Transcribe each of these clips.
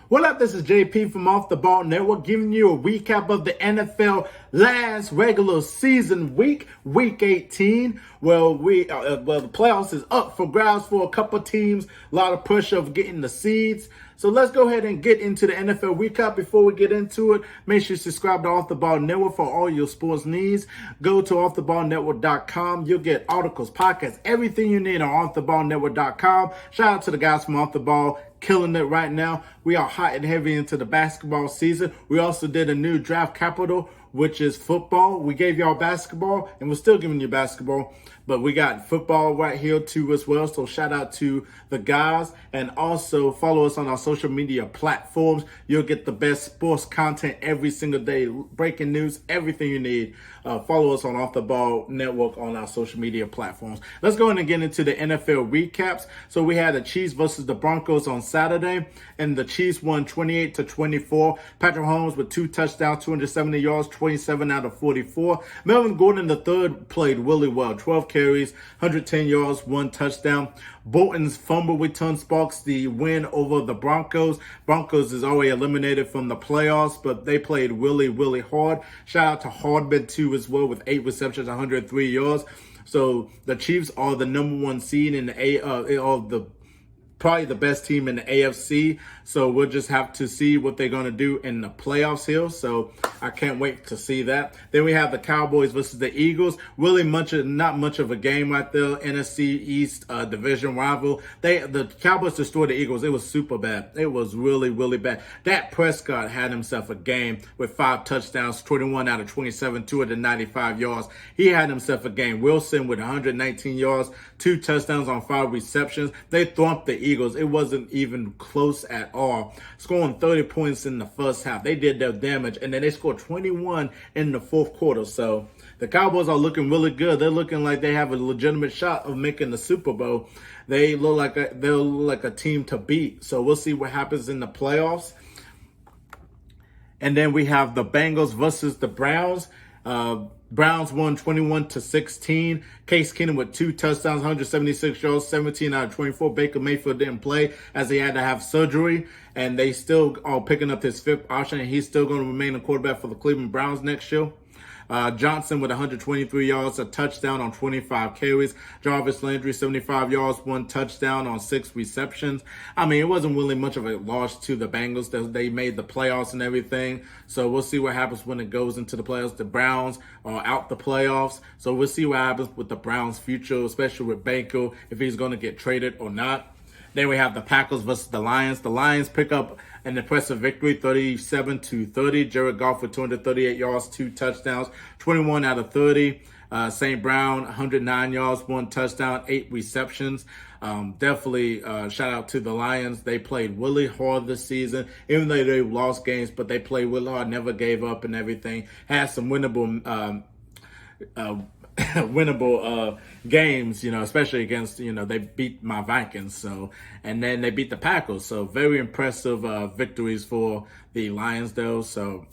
What up, this is JP from Off the Ball Network giving you a recap of the NFL last regular season week 18. Well, the playoffs is up for grabs for a couple teams. A lot of pressure of getting the seeds. So let's go ahead and get into the NFL recap. Before we get into it, make sure you subscribe to Off the Ball Network for all your sports needs. Go to offtheballnetwork.com. You'll get articles, podcasts, everything you need on offtheballnetwork.com. Shout out to the guys from Off the Ball, killing it right now. We are hot and heavy into the basketball season. We also did a new draft capital, which is football. We gave y'all basketball, and we're still giving you basketball, but we got football right here too as well. So shout out to the guys, and also follow us on our social media platforms. You'll get the best sports content every single day, breaking news, everything you need. Follow us on Off the Ball Network on our social media platforms. Let's go ahead and get into the NFL recaps. So we had the Chiefs versus the Broncos on Saturday, and the Chiefs won 28-24. Patrick Mahomes with 2 touchdowns, 270 yards, 27 out of 44. Melvin Gordon III played really well, 12 carries, 110 yards, 1 touchdown. Bolton's fumble return sparks the win over the Broncos. Broncos is already eliminated from the playoffs, but they played really, really hard. Shout out to Hardman too as well with 8 receptions, 103 yards. So the Chiefs are the number 1 seed in the probably the best team in the AFC. So we'll just have to see what they're going to do in the playoffs here. So I can't wait to see that. Then we have the Cowboys versus the Eagles. Really not much of a game right there. NFC East division rival. The Cowboys destroyed the Eagles. It was super bad. It was really, really bad. Dak Prescott had himself a game with 5 touchdowns, 21 out of 27, 295 yards. He had himself a game. Wilson with 119 yards, 2 touchdowns on 5 receptions. They thumped the Eagles. It wasn't even close at all. Scoring 30 points in the first half. They did their damage, and then they scored 21 in the fourth quarter. So the Cowboys are looking really good. They're looking like they have a legitimate shot of making the Super Bowl. They look like a team to beat. So we'll see what happens in the playoffs. And then we have the Bengals versus the Browns. Browns won 21-16. Case Keenum with 2 touchdowns, 176 yards, 17 out of 24. Baker Mayfield didn't play as he had to have surgery, and they still are picking up his 5th option, and he's still going to remain a quarterback for the Cleveland Browns next year. Johnson with 123 yards, a touchdown on 25 carries. Jarvis Landry, 75 yards, 1 touchdown on 6 receptions. I mean, it wasn't really much of a loss to the Bengals. They made the playoffs and everything. So we'll see what happens when it goes into the playoffs. The Browns are out the playoffs. So we'll see what happens with the Browns' future, especially with Baker, if he's going to get traded or not. Then we have the Packers versus the Lions. The Lions pick up an impressive victory, 37-30. Jared Goff with 238 yards, 2 touchdowns, 21 out of 30. St. Brown, 109 yards, 1 touchdown, 8 receptions. Definitely shout out to the Lions. They played really hard this season, even though they lost games, but they played really hard, never gave up and everything. Had some winnable games, especially against, they beat my Vikings, so, and then they beat the Packers, so very impressive victories for the Lions though. So,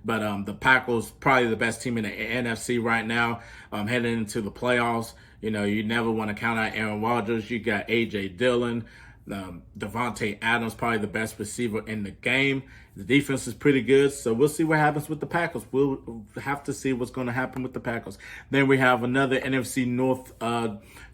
but the Packers probably the best team in the NFC right now, heading into the playoffs. You never want to count out Aaron Rodgers. You got A.J. Dillon, Devontae Adams, probably the best receiver in the game. The defense is pretty good, so we'll see what happens with the Packers. We'll have to see what's going to happen with the Packers. Then we have another NFC North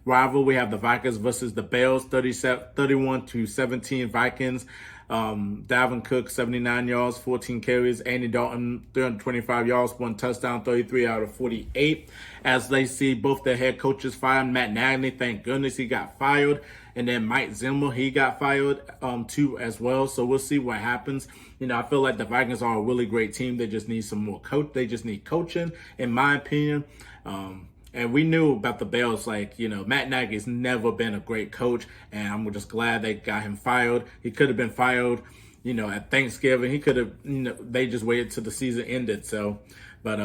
rival. We have the Vikings versus the Bears, 31-17 Vikings. Dalvin Cook, 79 yards, 14 carries. Andy Dalton, 325 yards, 1 touchdown, 33 out of 48. As they see both their head coaches fired. Matt Nagy, thank goodness he got fired. And then Mike Zimmer, he got fired too as well. So we'll see what happens. I feel like the Vikings are a really great team. They just need some more coach. They just need coaching, in my opinion. And we knew about the Bears, Matt Nagy's never been a great coach, and I'm just glad they got him fired. He could have been fired, at Thanksgiving. He could have, they just waited till the season ended. So, but,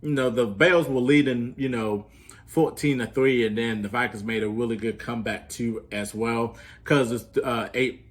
the Bears were leading, 14-3, and then the Vikings made a really good comeback too as well. Cousins, 3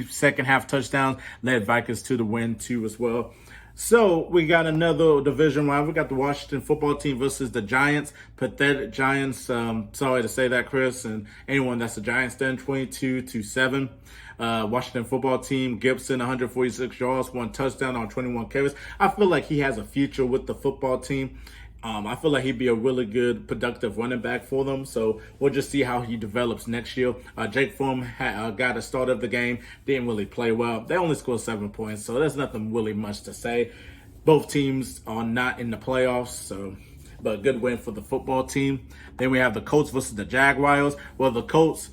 second half touchdowns led Vikings to the win too as well. So we got another division round. We got the Washington football team versus the Giants. Pathetic Giants. Sorry to say that, Chris, and anyone that's a Giants fan. 22-7. Washington football team. Gibson, 146 yards, 1 touchdown on 21 carries. I feel like he has a future with the football team. I feel like he'd be a really good, productive running back for them. So we'll just see how he develops next year. Jake Fromm got a start of the game. Didn't really play well. They only scored 7 points, so there's nothing really much to say. Both teams are not in the playoffs, but a good win for the football team. Then we have the Colts versus the Jaguars. Well, the Colts,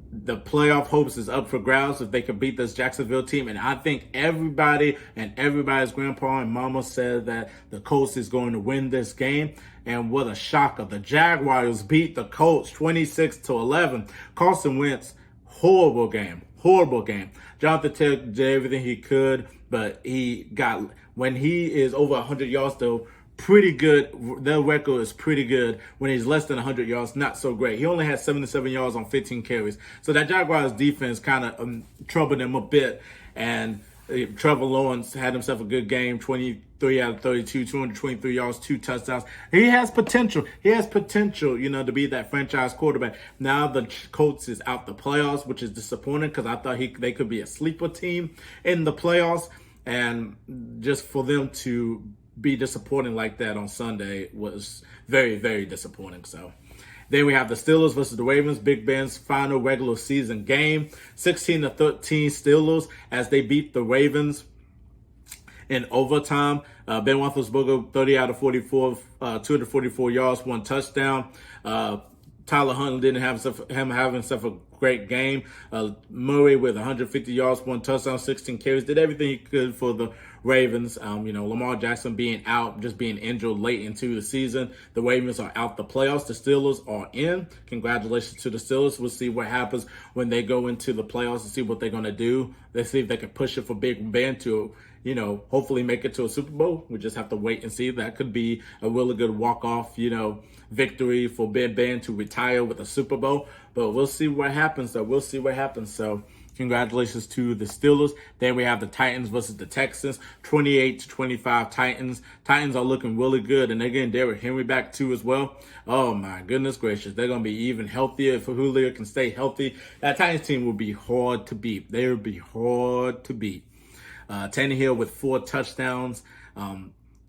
the playoff hopes is up for grabs if they could beat this Jacksonville team. And I think everybody and everybody's grandpa and mama said that the Colts is going to win this game. And what a shocker. The Jaguars beat the Colts 26-11. Carson Wentz, horrible game. Jonathan Taylor did everything he could, but when he is over 100 yards, though, pretty good. Their record is pretty good. When he's less than 100 yards, not so great. He only had 77 yards on 15 carries. So that Jaguars defense kind of troubled him a bit. And Trevor Lawrence had himself a good game, 23 out of 32, 223 yards, 2 touchdowns. He has potential. To be that franchise quarterback. Now the Colts is out the playoffs, which is disappointing because I thought they could be a sleeper team in the playoffs. And just for them to be disappointing like that on Sunday was very, very disappointing. So then we have the Steelers versus the Ravens, Big Ben's final regular season game. 16-13 Steelers as they beat the Ravens in overtime. Ben Roethlisberger, 30 out of 44, 244 yards, 1 touchdown. Tyler Huntley didn't have him having himself a great game. Murray with 150 yards, 1 touchdown, 16 carries, did everything he could for the Ravens. Lamar Jackson being out, just being injured late into the season. The Ravens are out the playoffs. The Steelers are in. Congratulations to the Steelers. We'll see what happens when they go into the playoffs and see what they're going to do. Let's see if they can push it for Big Ben to, hopefully make it to a Super Bowl. We just have to wait and see. That could be a really good walk-off, victory for Big Ben to retire with a Super Bowl. But we'll see what happens. So congratulations to the Steelers. Then we have the Titans versus the Texans, 28-25 Titans. Titans are looking really good, and they're getting Derrick Henry back too as well. Oh my goodness gracious. They're going to be even healthier if Julio can stay healthy. That Titans team will be hard to beat. They will be hard to beat. Tannehill with 4 touchdowns.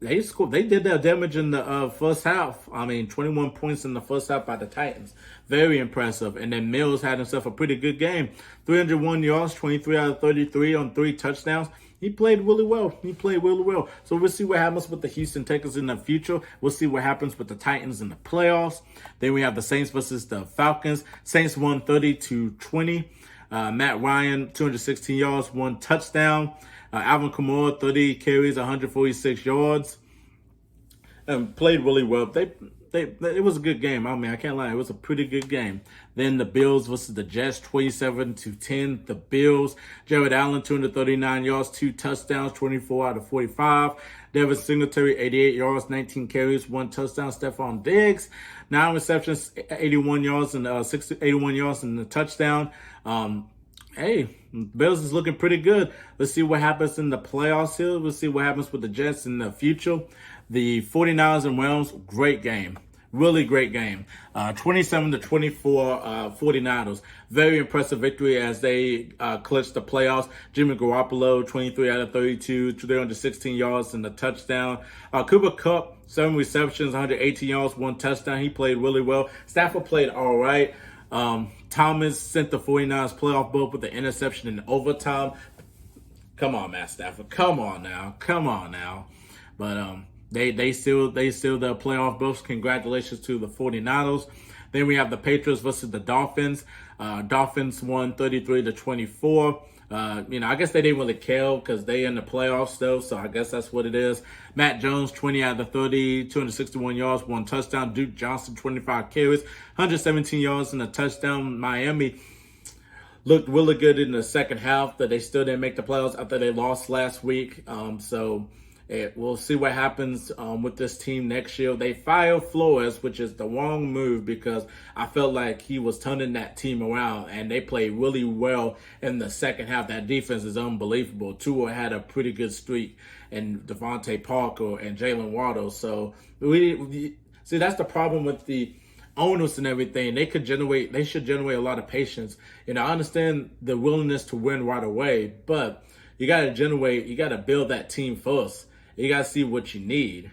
They did their damage in the first half. 21 points in the first half by the Titans. Very impressive. And then Mills had himself a pretty good game. 301 yards, 23 out of 33 on 3 touchdowns. He played really well. So we'll see what happens with the Houston Texans in the future. We'll see what happens with the Titans in the playoffs. Then we have the Saints versus the Falcons. Saints won 30-20. Matt Ryan, 216 yards, 1 touchdown. Alvin Kamara, 30 carries, 146 yards. Played really well. It was a good game. I can't lie. It was a pretty good game. Then the Bills versus the Jets, 27-10. The Bills. Jared Allen, 239 yards, 2 touchdowns, 24 out of 45. Devin Singletary, 88 yards, 19 carries, 1 touchdown. Stephon Diggs, 9 receptions, 81 yards and 81 yards and a touchdown. Bills is looking pretty good. Let's see what happens in the playoffs here. We'll see what happens with the Jets in the future. The 49ers and Rams, great game. Really great game. 27-24 49ers. Very impressive victory as they clinched the playoffs. Jimmy Garoppolo, 23 out of 32, 316 yards and a touchdown. Cooper Kupp, 7 receptions, 118 yards, 1 touchdown. He played really well. Stafford played all right. Thomas sent the 49ers playoff berth with the interception in overtime. Come on, Matt Stafford. Come on now. But they sealed their playoff berths. Congratulations to the 49ers. Then we have the Patriots versus the Dolphins. Dolphins won 33-24. I guess they didn't really care because they in the playoffs still, so I guess that's what it is. Matt Jones, 20 out of 30, 261 yards, 1 touchdown. Duke Johnson, 25 carries, 117 yards and a touchdown. Miami looked really good in the second half, but they still didn't make the playoffs after they lost last week. So We'll see what happens with this team next year. They fired Flores, which is the wrong move because I felt like he was turning that team around, and they played really well in the second half. That defense is unbelievable. Tua had a pretty good streak, and Devontae Parker and Jalen Waddle. So see, that's the problem with the owners and everything. They should generate a lot of patience. I understand the willingness to win right away, but you got to build that team first. You got to see what you need.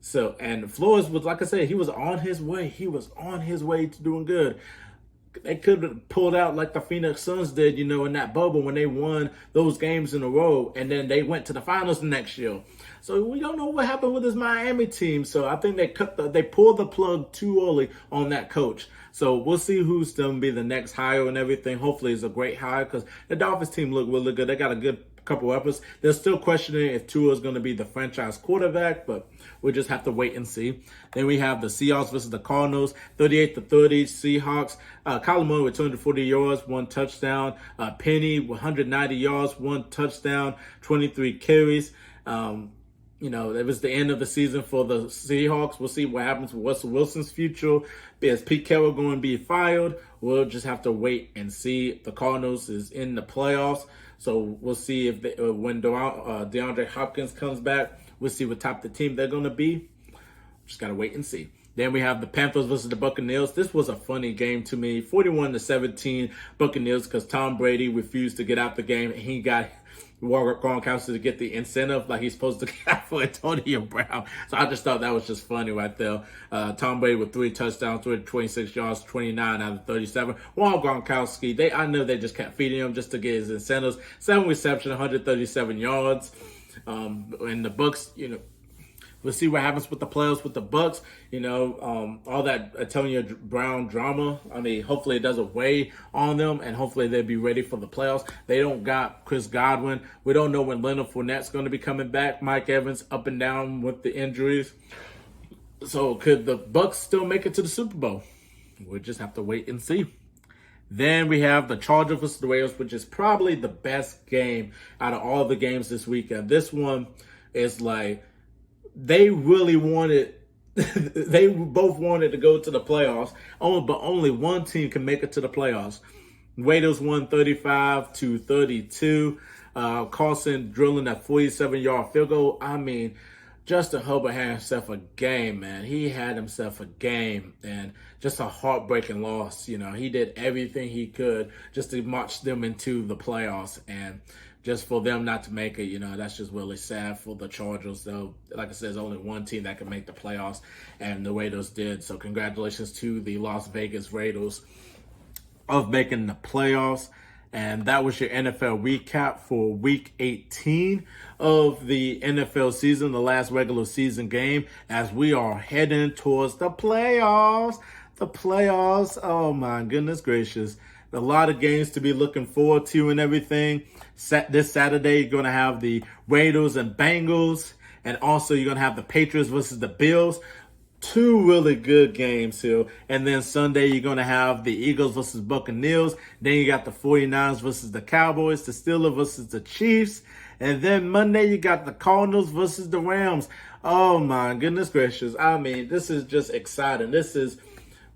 So, and Flores was, like I said, he was on his way. He was on his way to doing good. They could have pulled out like the Phoenix Suns did, in that bubble when they won those games in a row, and then they went to the finals the next year. So we don't know what happened with this Miami team. So I think they pulled the plug too early on that coach. So we'll see who's going to be the next hire and everything. Hopefully it's a great hire because the Dolphins team look really good. They got a good couple weapons. They're still questioning if Tua is going to be the franchise quarterback, but we'll just have to wait and see. Then we have the Seahawks versus the Cardinals, 38-30 Seahawks. Kyler Murray with 240 yards, 1 touchdown. Penny, 190 yards, 1 touchdown, 23 carries. It was the end of the season for the Seahawks. We'll see what happens with Russell Wilson's future. Is Pete Carroll going to be fired? We'll just have to wait and see. The Cardinals is in the playoffs. So we'll see if when DeAndre Hopkins comes back, we'll see what type of team they're going to be. Just got to wait and see. Then we have the Panthers versus the Buccaneers. This was a funny game to me. 41-17 Buccaneers because Tom Brady refused to get out the game. And he got Gronkowski to get the incentive like he's supposed to get for Antonio Brown. So I just thought that was just funny right there. Tom Brady with 3 touchdowns, 226 yards, 29 out of 37. While Gronkowski, I know they just kept feeding him just to get his incentives. 7 receptions, 137 yards. And the Bucs, we'll see what happens with the playoffs with the Bucs. All that Antonio Brown drama. Hopefully it doesn't weigh on them, and hopefully they'll be ready for the playoffs. They don't got Chris Godwin. We don't know when Leonard Fournette's going to be coming back. Mike Evans up and down with the injuries. So could the Bucs still make it to the Super Bowl? We'll just have to wait and see. Then we have the Chargers versus the Raiders, which is probably the best game out of all the games this weekend. This one is like, they really wanted, they both wanted to go to the playoffs, but only one team can make it to the playoffs. Raiders won 35-32. Carson drilling that 47-yard field goal. Justin Herbert had himself a game, man. He had himself a game, and just a heartbreaking loss. He did everything he could just to march them into the playoffs, and just for them not to make it, that's just really sad for the Chargers. Though, like I said, there's only one team that can make the playoffs, and the Raiders did. So congratulations to the Las Vegas Raiders of making the playoffs. And that was your NFL recap for Week 18 of the NFL season, the last regular season game, as we are heading towards the playoffs. The playoffs, oh my goodness gracious. A lot of games to be looking forward to and everything. This Saturday, you're going to have the Raiders and Bengals. And also, you're going to have the Patriots versus the Bills. 2 really good games here. And then Sunday, you're going to have the Eagles versus Buccaneers. Then you got the 49ers versus the Cowboys, the Steelers versus the Chiefs. And then Monday, you got the Cardinals versus the Rams. Oh, my goodness gracious. This is just exciting. This is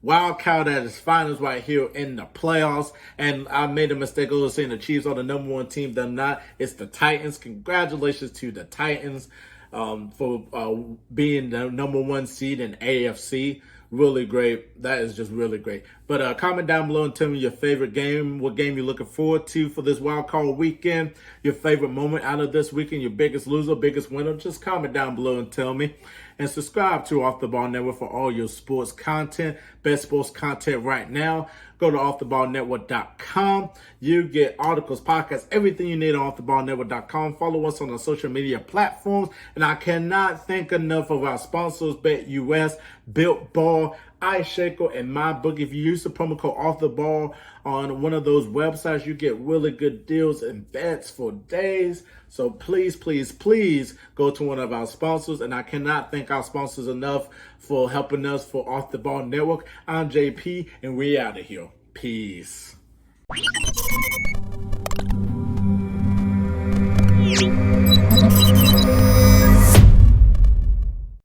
wild card at its finals right here in the playoffs. And I made a mistake of saying the Chiefs are the number 1 team. They're not. It's the Titans. Congratulations to the Titans for being the number 1 seed in AFC. Really great. That is just really great. But comment down below and tell me your favorite game, what game you're looking forward to for this wild card weekend, your favorite moment out of this weekend, your biggest loser, biggest winner. Just comment down below and tell me. And subscribe to Off the Ball Network for all your sports content, best sports content right now. Go to offtheballnetwork.com. You get articles, podcasts, everything you need on offtheballnetwork.com. Follow us on the social media platforms. And I cannot thank enough of our sponsors, BETUS, Builtbar, iShaker, and MyBookie. If you use the promo code OffTheBall on one of those websites, you get really good deals and bets for days. So please, please, please go to one of our sponsors. And I cannot thank our sponsors enough for helping us for Off the Ball Network. I'm JP, and we out of here. Peace.